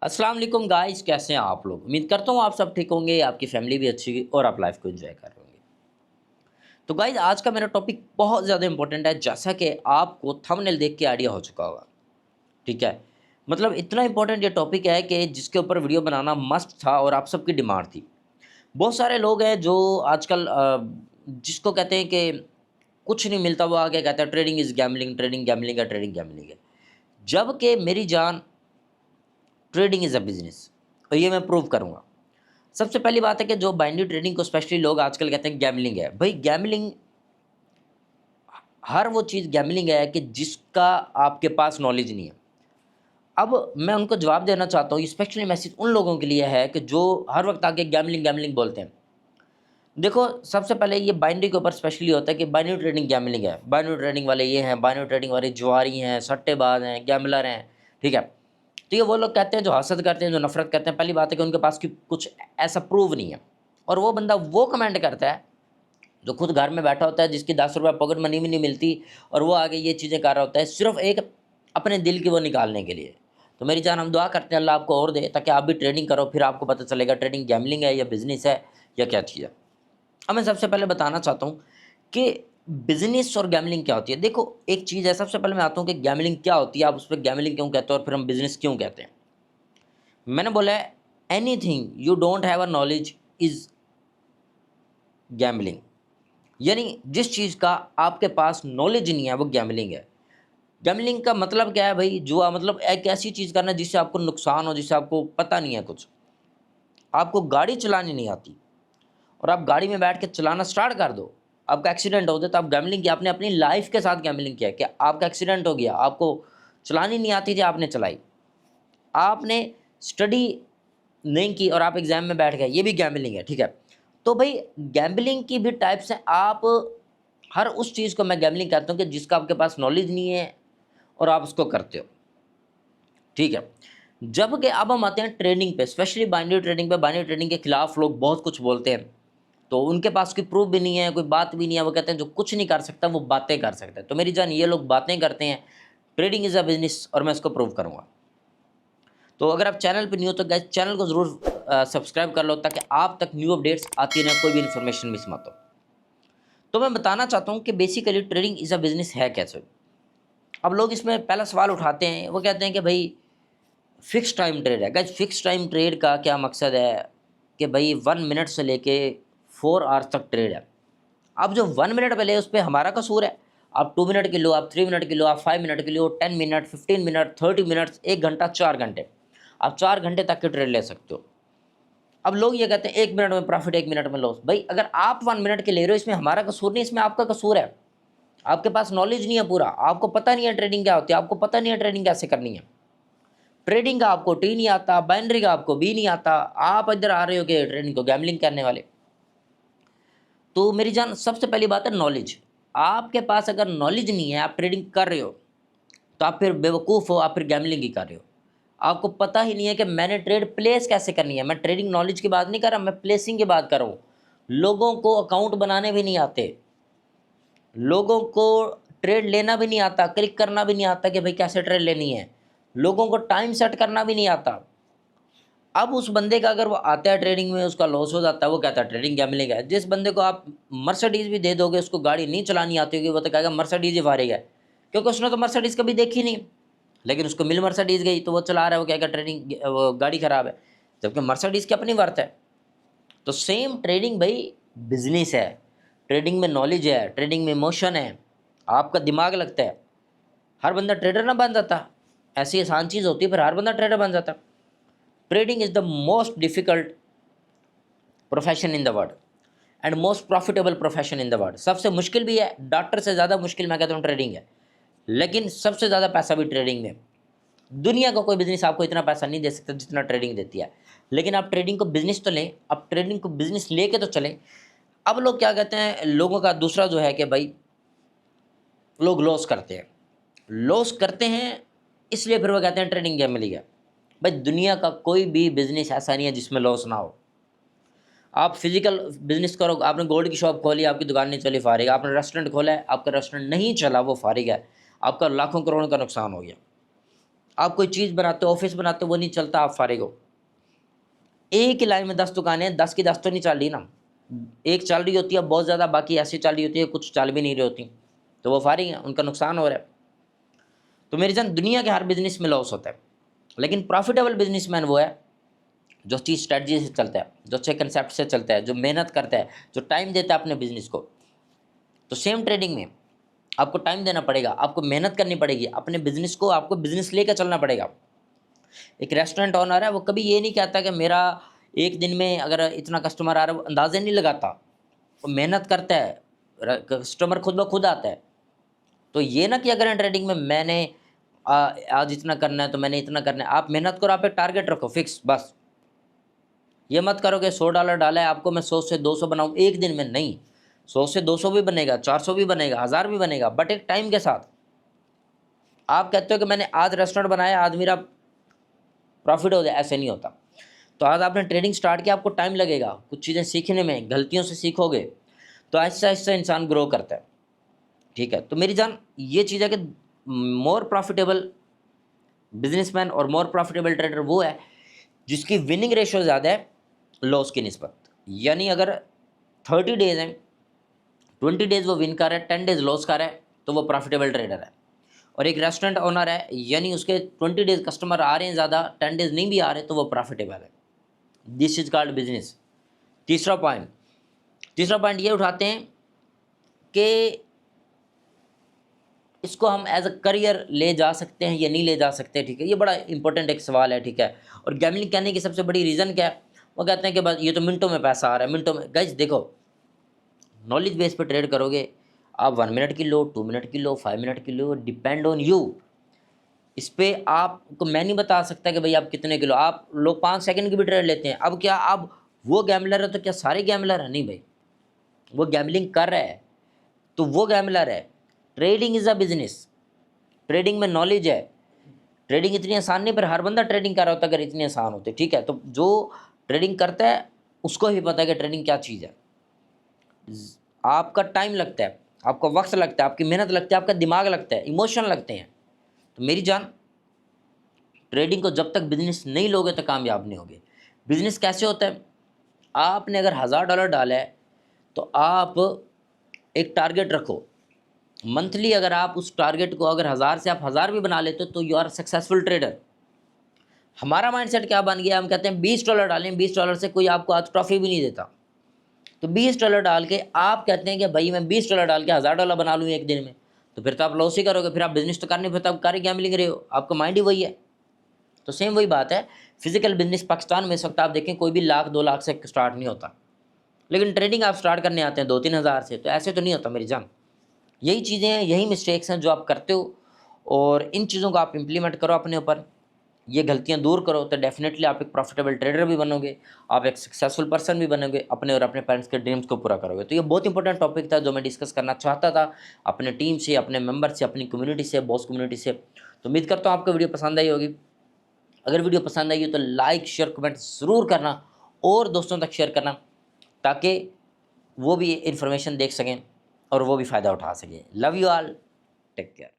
अस्सलाम वालेकुम गाइस, कैसे हैं आप लोग। उम्मीद करता हूँ आप सब ठीक होंगे, आपकी फैमिली भी अच्छी होगी और आप लाइफ को एंजॉय कर रहे होंगे। तो गाइस आज का मेरा टॉपिक बहुत ज़्यादा इंपॉर्टेंट है, जैसा कि आपको थंबनेल देख के आइडिया हो चुका होगा। ठीक है, मतलब इतना इंपॉर्टेंट ये टॉपिक है कि जिसके ऊपर वीडियो बनाना मस्ट था और आप सबकी डिमांड थी। बहुत सारे लोग हैं जो आजकल जिसको कहते हैं कि कुछ नहीं मिलता, वो आगे कहता है trading is gambling, trading gambling है, ट्रेडिंग गैम्बलिंग है। जबकि मेरी जान, ट्रेडिंग इज़ अ बिज़नेस और ये मैं प्रूव करूँगा। सबसे पहली बात है कि जो बाइनरी ट्रेडिंग को स्पेशली लोग आजकल कहते हैं गैम्बलिंग है। भई गैम्बलिंग, हर वो चीज़ गैम्बलिंग है कि जिसका आपके पास नॉलेज नहीं है। अब मैं उनको जवाब देना चाहता हूँ, स्पेशली मैसेज उन लोगों के लिए है कि जो हर वक़्त आके गैम्बलिंग गैम्बलिंग बोलते हैं। देखो, सबसे पहले ये बाइनरी के ऊपर स्पेशली होता है कि बाइनरी ट्रेडिंग गैम्बलिंग है। बाइनरी ट्रेडिंग वाले ये हैं, बाइनरी ट्रेडिंग वाले जुआरी हैं, सट्टेबाज़ हैं, गैम्बलर हैं, ठीक है? तो ये वो लोग कहते हैं जो हसद करते हैं, जो नफ़रत करते हैं। पहली बात है कि उनके पास कि कुछ ऐसा प्रूव नहीं है और वो बंदा वो कमेंट करता है जो खुद घर में बैठा होता है, जिसकी ₹10 पॉकेट मनी भी नहीं मिलती और वो आगे ये चीज़ें कर रहा होता है सिर्फ़ एक अपने दिल की वो निकालने के लिए। तो मेरी जान, हम दुआ करते हैं अल्लाह आपको और दे ताकि आप भी ट्रेडिंग करो, फिर आपको पता चलेगा ट्रेडिंग गैम्बलिंग है या बिज़नेस है या क्या चीज़ है। अब मैं सबसे पहले बताना चाहता हूँ कि बिज़नेस और गैम्बलिंग क्या होती है। देखो, एक चीज़ है, सबसे पहले मैं आता हूँ कि गैम्बलिंग क्या होती है, आप उस पे गैम्बलिंग क्यों कहते हो और फिर हम बिज़नेस क्यों कहते हैं। मैंने बोला है anything you don't have a knowledge is gambling. यानी जिस चीज़ का आपके पास नॉलेज नहीं है वो गैम्बलिंग है। गैम्बलिंग का मतलब क्या है भई? जुआ मतलब एक ऐसी चीज़ करना जिससे आपको नुकसान हो, जिससे आपको पता नहीं है कुछ। आपको गाड़ी चलानी नहीं आती और आप गाड़ी में बैठ के चलाना स्टार्ट कर दो, आपका एक्सीडेंट हो जाए तो आप गैम्बलिंग किया, आपने अपनी लाइफ़ के साथ गैम्बलिंग किया है कि आपका एक्सीडेंट हो गया, आपको चलानी नहीं आती थी, आपने चलाई। आपने स्टडी नहीं की और आप एग्ज़ाम में बैठ गए, ये भी गैम्बलिंग है, ठीक है? तो भई गैम्बलिंग की भी टाइप्स हैं। आप हर उस चीज़ को मैं गैम्बलिंग कहता हूँ कि जिसका आपके पास नॉलेज नहीं है और आप उसको करते हो, ठीक है? जबकि अब हम आते हैं ट्रेडिंग पे, स्पेशली बाइनरी ट्रेडिंग पे। बाइनरी ट्रेडिंग के खिलाफ लोग बहुत कुछ बोलते हैं, तो उनके पास कोई प्रूफ भी नहीं है, कोई बात भी नहीं है, वो कहते हैं जो कुछ नहीं कर सकता वो बातें कर सकता है। तो मेरी जान, ये लोग बातें करते हैं, ट्रेडिंग इज़ अ बिज़नेस और मैं इसको प्रूव करूँगा। तो अगर आप चैनल पे न्यू हो तो गाइस चैनल को ज़रूर सब्सक्राइब कर लो ताकि आप तक न्यू अपडेट्स आती रहें, कोई भी इन्फॉर्मेशन मिस मत हो। तो मैं बताना चाहता हूँ कि basically trading is a business है कैसे? अब लोग इसमें पहला सवाल उठाते हैं, वो कहते हैं कि भई फिक्स टाइम ट्रेड है। गाइस फिक्स टाइम ट्रेड का क्या मकसद है कि भई 1 मिनट से लेके 4 आवर्स तक ट्रेड है। अब जो 1 मिनट पहले उस पे हमारा कसूर है। आप 2 मिनट की लो, आप 3 मिनट की लो, आप 5 मिनट की लो, 10 मिनट, 15 मिनट, 30 मिनट्स, 1 घंटा, 4 घंटे। आप 4 घंटे तक के ट्रेड ले सकते हो। अब लोग ये कहते हैं 1 मिनट में प्रॉफ़िट, 1 मिनट में लॉस। भई अगर आप 1 मिनट के ले रहे हो, इसमें हमारा कसूर नहीं, इसमें आपका कसूर है। आपके पास नॉलेज नहीं है पूरा, आपको पता नहीं है ट्रेडिंग क्या होती है, आपको पता नहीं है ट्रेडिंग कैसे करनी है। ट्रेडिंग का आपको टी नहीं आता, बाइनरी का आपको बी नहीं आता, आप इधर आ रहे हो कि ट्रेडिंग को गैम्बलिंग करने वाले। तो मेरी जान, सबसे पहली बात है नॉलेज। आपके पास अगर नॉलेज नहीं है, आप ट्रेडिंग कर रहे हो, तो आप फिर बेवकूफ़ हो, आप फिर गैम्बलिंग ही कर रहे हो। आपको पता ही नहीं है कि मैंने ट्रेड प्लेस कैसे करनी है। मैं ट्रेडिंग नॉलेज की बात नहीं कर रहा, मैं प्लेसिंग की बात कर रहा हूँ। लोगों को अकाउंट बनाने भी नहीं आते, लोगों को ट्रेड लेना भी नहीं आता, क्लिक करना भी नहीं आता कि भाई कैसे ट्रेड लेनी है। लोगों को टाइम सेट करना भी नहीं आता। अब उस बंदे का अगर वो आता है ट्रेडिंग में, उसका लॉस हो जाता है, वो कहता है ट्रेडिंग गैम्बलिंग है। जिस बंदे को आप मर्सिडीज़ भी दे दोगे, उसको गाड़ी नहीं चलानी आती होगी, वो तो कहेगा मर्सिडीज़ ही फारिग है, क्योंकि उसने तो मर्सिडीज़ कभी देखी नहीं। लेकिन उसको मिल मर्सिडीज़ गई तो वो चला रहा है, वो कहेगा ट्रेडिंग वो गाड़ी ख़राब है, जबकि मर्सिडीज़ की अपनी वर्थ है। तो सेम ट्रेडिंग भाई बिज़नेस है। ट्रेडिंग में नॉलेज है, ट्रेडिंग में इमोशन है, आपका दिमाग लगता है। हर बंदा ट्रेडर ना बन जाता, ऐसी आसान चीज़ होती है, फिर हर बंदा ट्रेडर बन जाता। Trading is the most difficult profession in the world and most profitable profession in the world. सबसे मुश्किल भी है, डॉक्टर से ज़्यादा मुश्किल मैं कहता हूँ ट्रेडिंग है, लेकिन सबसे ज़्यादा पैसा भी ट्रेडिंग में। दुनिया का कोई बिज़नेस आपको इतना पैसा नहीं दे सकता जितना ट्रेडिंग देती है। लेकिन आप ट्रेडिंग को बिज़नेस तो लें, आप ट्रेडिंग को बिज़नेस लेके तो चलें। अब लोग क्या कहते हैं, लोगों का दूसरा जो है कि भाई लोग लॉस करते हैं। लॉस करते हैं इसलिए फिर वो कहते हैं ट्रेडिंग गैम्बलिंग है। भाई दुनिया का कोई भी बिज़नेस ऐसा नहीं है जिसमें लॉस ना हो। आप फिजिकल बिजनेस करो, आपने गोल्ड की शॉप खोली, आपकी दुकान नहीं चली, फारिग। आपने रेस्टोरेंट खोला है, आपका रेस्टोरेंट नहीं चला, वो फारिग है, आपका लाखों करोड़ों का नुकसान हो गया। आप कोई चीज़ बनाते हो, ऑफिस बनाते हो, वो नहीं चलता, आप फारिग हो। एक ही लाइन में 10 दुकानें हैं, 10 की 10 तो नहीं चल रही ना। एक चल रही होती है बहुत ज़्यादा, बाकी ऐसी चल रही होती है कुछ चल भी नहीं रही होती, तो वो फारिग हैं, उनका नुकसान हो रहा है। तो मेरी जान, दुनिया के हर बिजनेस में लॉस होता है, लेकिन प्रॉफिटेबल बिजनेसमैन वो है जो चीज़ स्ट्रेटजी से चलता है, जो अच्छे कंसेप्ट से चलता है, जो मेहनत करता है, जो टाइम देता है अपने बिजनेस को। तो सेम ट्रेडिंग में आपको टाइम देना पड़ेगा, आपको मेहनत करनी पड़ेगी, अपने बिजनेस को आपको बिजनेस लेकर चलना पड़ेगा। एक रेस्टोरेंट ओनर है, वो कभी ये नहीं कहता कि मेरा एक दिन में अगर इतना कस्टमर आ रहा है, वो अंदाज़े नहीं लगाता, वो मेहनत करता है, कस्टमर खुद ब खुद आता है। तो ये ना कि अगर ट्रेडिंग में मैंने आज इतना करना है तो मैंने इतना करना है, आप मेहनत करो, आप एक टारगेट रखो फिक्स बस। ये मत करो कि $100 डाला है आपको, मैं 100 से 200 बनाऊँ एक दिन में, नहीं। 100 से 200 भी बनेगा, 400 भी बनेगा, 1000 भी बनेगा, बट एक टाइम के साथ। आप कहते हो कि मैंने आज रेस्टोरेंट बनाया, आज मेरा प्रॉफिट हो जाए, ऐसे नहीं होता। तो आज आपने ट्रेडिंग स्टार्ट किया, आपको टाइम लगेगा कुछ चीज़ें सीखने में, गलतियों से सीखोगे, तो आहिस्ता आहिस्ता इंसान ग्रो करता है। ठीक है, तो मेरी जान, ये चीज़ है कि मोर प्रॉफिटेबल बिजनेसमैन और मोर प्रॉफिटेबल ट्रेडर वो है जिसकी विनिंग रेशियो ज़्यादा है लॉस की निस्बत। यानी अगर 30 डेज हैं, 20 डेज वो विन कर रहा है, 10 डेज लॉस कर रहा है, तो वो प्रॉफिटेबल ट्रेडर है। और एक रेस्टोरेंट ओनर है, यानी उसके 20 डेज कस्टमर आ रहे हैं ज़्यादा, 10 डेज नहीं भी आ रहे, तो वो प्रॉफिटेबल है। This is called business. तीसरा पॉइंट ये उठाते हैं कि इसको हम एज अ करियर ले जा सकते हैं या नहीं ले जा सकते। ठीक है, ये बड़ा इंपॉर्टेंट एक सवाल है। ठीक है, और गैमलिंग कहने की सबसे बड़ी रीज़न क्या है? वो कहते हैं कि बस ये तो मिनटों में पैसा आ रहा है, मिनटों में। गाइस देखो, नॉलेज बेस पे ट्रेड करोगे आप, 1 मिनट की लो, 2 मिनट की लो, 5 मिनट की लो, डिपेंड ऑन यू। इस पे आपको मैं नहीं बता सकता कि भाई आप कितने किलो, आप लोग 5 सेकंड की भी ट्रेड लेते हैं। अब क्या आप वो गैमलर है तो क्या सारे गैमलर हैं? नहीं भाई, वो गैमलिंग कर रहा है तो वो गैमलर है। Trading is a business, trading में नॉलेज है। ट्रेडिंग इतनी आसान नहीं, पर हर बंदा ट्रेडिंग कर रहा होता अगर इतनी आसान होती। ठीक है, तो जो ट्रेडिंग करता है उसको ही पता है कि ट्रेडिंग क्या चीज़ है। आपका टाइम लगता है, आपका वक्त लगता है, आपकी मेहनत लगती है, आपका दिमाग लगता है, इमोशन लगते हैं। तो मेरी जान, ट्रेडिंग को जब तक बिजनेस नहीं लोगे तो कामयाब नहीं होगे। बिजनेस कैसे होता है? आपने अगर $1000 डाला है तो आप एक टारगेट रखो मंथली। अगर आप उस टारगेट को, अगर 1000 से आप 1000 भी बना लेते हो, तो यू आर सक्सेसफुल ट्रेडर। हमारा माइंडसेट क्या बन गया? हम कहते हैं $20 डालें, $20 से कोई आपको आज ट्रॉफी भी नहीं देता। तो $20 डाल के आप कहते हैं कि भाई मैं $20 डाल के $1000 बना लूँ एक दिन में, तो फिर तो आप लॉस ही करोगे, फिर आप बिजनेस तो करने, फिर तो आप कार गैम्बलिंग रहे हो, आपका माइंड ही वही है। तो सेम वही बात है, फिजिकल बिजनेस पाकिस्तान में इस वक्त आप देखें कोई भी 1,00,000-2 लाख से स्टार्ट नहीं होता, लेकिन ट्रेडिंग आप स्टार्ट करने आते हैं 2-3 हज़ार से। तो ऐसे तो नहीं होता मेरी जान। यही चीज़ें हैं, यही मिस्टेक्स हैं जो आप करते हो, और इन चीज़ों को आप इम्प्लीमेंट करो अपने ऊपर, ये गलतियाँ दूर करो, तो डेफिनेटली आप एक प्रॉफिटेबल ट्रेडर भी बनोगे, आप एक सक्सेसफुल पर्सन भी बनोगे, अपने और अपने पेरेंट्स के ड्रीम्स को पूरा करोगे। तो ये बहुत इंपॉर्टेंट टॉपिक था जो मैं डिस्कस करना चाहता था अपने टीम से, अपने मेंबर से, अपनी कम्युनिटी से, बॉस कम्युनिटी से। तो उम्मीद करता हूँ आपको वीडियो पसंद आई होगी। अगर वीडियो पसंद आई हो तो लाइक शेयर कमेंट ज़रूर करना, और दोस्तों तक शेयर करना, ताकि वो भी इन्फॉर्मेशन देख सकें और वो भी फ़ायदा उठा सकें। Love you all, take care.